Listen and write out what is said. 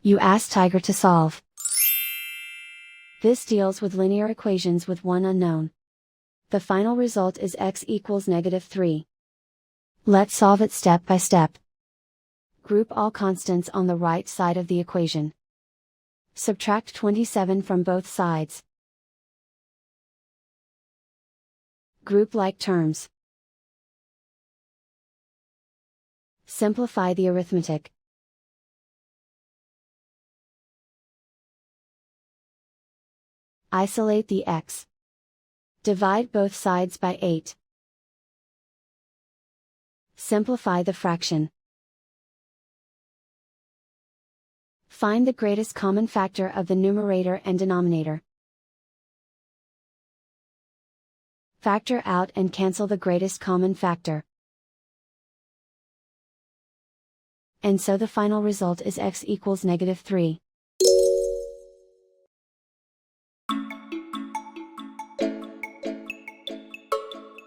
You ask Tiger to solve. This deals with linear equations with one unknown. The final result is x equals -3. Let's solve it step by step. Group all constants on the right side of the equation. Subtract 27 from both sides. Group like terms. Simplify the arithmetic. Isolate the x. Divide both sides by 8. Simplify the fraction. Find the greatest common factor of the numerator and denominator. Factor out and cancel the greatest common factor. And so the final result is x equals -3.